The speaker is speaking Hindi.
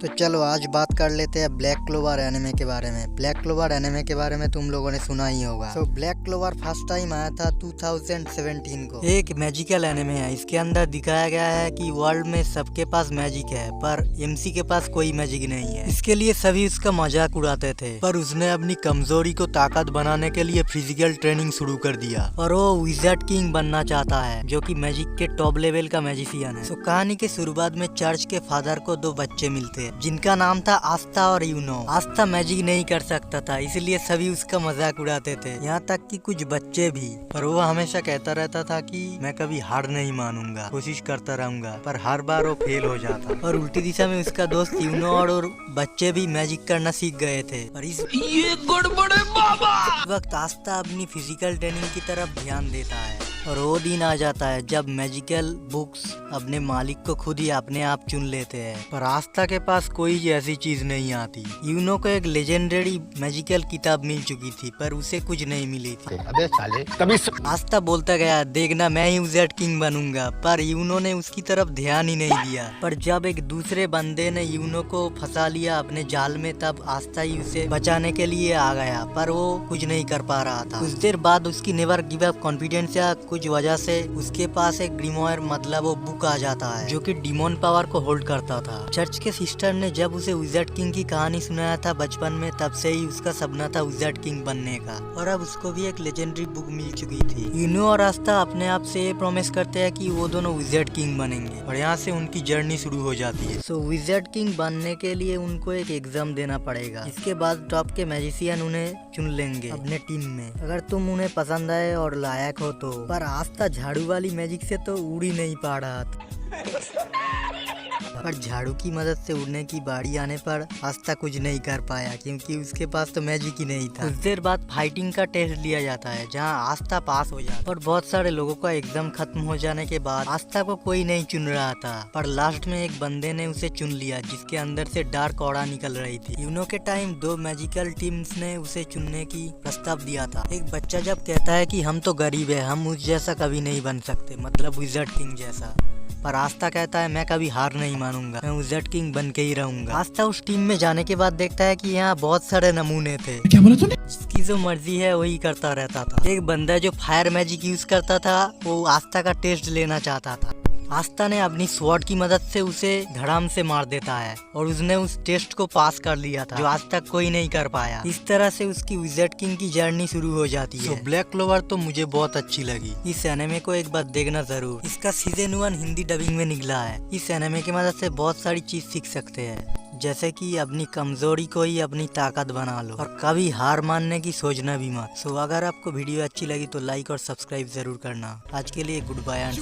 तो चलो आज बात कर लेते हैं ब्लैक क्लोवर एनिमे के बारे में। ब्लैक क्लोवर एनिमे के बारे में तुम लोगों ने सुना ही होगा। तो ब्लैक क्लोवर फर्स्ट टाइम आया था 2017 को। एक मैजिकल एनिमे है। इसके अंदर दिखाया गया है कि वर्ल्ड में सबके पास मैजिक है पर एमसी के पास कोई मैजिक नहीं है। इसके लिए सभी उसका मजाक उड़ाते थे, पर उसने अपनी कमजोरी को ताकत बनाने के लिए फिजिकल ट्रेनिंग शुरू कर दिया और वो विज़ार्ड किंग बनना चाहता है, जो कि मैजिक के टॉप लेवल का मैजिशियन है। तो कहानी के शुरुआत में चर्च के फादर को दो बच्चे मिलते हैं जिनका नाम था आस्था और यूनो। आस्था मैजिक नहीं कर सकता था, इसलिए सभी उसका मजाक उड़ाते थे, यहाँ तक कि कुछ बच्चे भी। पर वो हमेशा कहता रहता था कि मैं कभी हार नहीं मानूंगा, कोशिश करता रहूंगा। पर हर बार वो फेल हो जाता। और उल्टी दिशा में उसका दोस्त यूनो और बच्चे भी मैजिक करना सीख गए थे। और ये गड़बड़ है बाबा। इस वक्त आस्था अपनी फिजिकल ट्रेनिंग की तरफ ध्यान देता है और वो दिन आ जाता है जब मैजिकल बुक्स अपने मालिक को खुद ही अपने आप चुन लेते हैं। पर आस्था के पास कोई ऐसी चीज नहीं आती। यूनो को एक लेजेंडरी मैजिकल किताब मिल चुकी थी, पर उसे कुछ नहीं मिली थी। अबे साले कभी आस्था बोलता गया, देखना मैं ही विज़ार्ड किंग बनूंगा, पर यूनो ने उसकी तरफ ध्यान ही नहीं दिया। पर जब एक दूसरे बंदे ने यूनो को फंसा लिया अपने जाल में, तब आस्था ही उसे बचाने के लिए आ गया, पर वो कुछ नहीं कर पा रहा था। कुछ देर बाद उसकी नेवर गिव अप कॉन्फिडेंस या कुछ वजह से उसके पास एक ग्रीमोयर मतलब वो बुक आ जाता है, जो कि डिमोन पावर को होल्ड करता था। चर्च के सिस्टर ने जब उसे विज़ार्ड किंग की कहानी सुनाया था बचपन में, तब से ही उसका सपना था विज़ार्ड किंग बनने का। और अब उसको भी एक लेजेंडरी बुक मिल चुकी थी। यूनो और आस्था अपने आप से ये प्रॉमिस करते हैं कि वो दोनों विज़ार्ड किंग बनेंगे और यहाँ से उनकी जर्नी शुरू हो जाती है। सो विज़ार्ड किंग बनने के लिए उनको एक एग्जाम देना पड़ेगा। इसके बाद टॉप के मैजिशियन उन्हें चुन लेंगे अपने टीम में, अगर तुम उन्हें पसंद आए और लायक हो तो। पर आस्था झाड़ू वाली मैजिक से तो उड़ ही नहीं पा रहा था। पर झाड़ू की मदद से उड़ने की बारी आने पर आस्था कुछ नहीं कर पाया, क्योंकि उसके पास तो मैजिक ही नहीं था। कुछ देर बाद फाइटिंग का टेस्ट लिया जाता है, जहां आस्था पास हो जाता है। और बहुत सारे लोगों का एग्जाम खत्म हो जाने के बाद आस्था को कोई नहीं चुन रहा था, पर लास्ट में एक बंदे ने उसे चुन लिया, जिसके अंदर से डार्क ऑरा निकल रही थी। यूनो के टाइम दो मैजिकल टीम्स ने उसे चुनने की प्रस्ताव दिया था। एक बच्चा जब कहता है कि हम तो गरीब है, हम उस जैसा कभी नहीं बन सकते, मतलब विज़ार्ड किंग जैसा। पर आस्था कहता है मैं कभी हार नहीं मानूंगा, मैं विज़ार्ड किंग बन के ही रहूंगा। आस्था उस टीम में जाने के बाद देखता है कि यहाँ बहुत सारे नमूने थे। क्या बोला तूने? जिसकी जो मर्जी है वही करता रहता था। एक बंदा जो फायर मैजिक यूज करता था, वो आस्था का टेस्ट लेना चाहता था। आस्था ने अपनी स्वॉर्ड की मदद से उसे धड़ाम से मार देता है और उसने उस टेस्ट को पास कर लिया था, जो आज तक कोई नहीं कर पाया। इस तरह से उसकी विज़ार्ड किंग की जर्नी शुरू हो जाती है। ब्लैक क्लोवर तो मुझे बहुत अच्छी लगी। इस एनिमे को एक बार देखना जरूर। इसका सीजन 1 हिंदी डबिंग में निकला है। इस एनिमे की मदद से बहुत सारी चीज सीख सकते हैं, जैसे कि अपनी कमजोरी को ही अपनी ताकत बना लो और कभी हार मानने की सोचना भी मत। सो अगर आपको वीडियो अच्छी लगी तो लाइक और सब्सक्राइब जरूर करना। आज के लिए गुड बाय एंड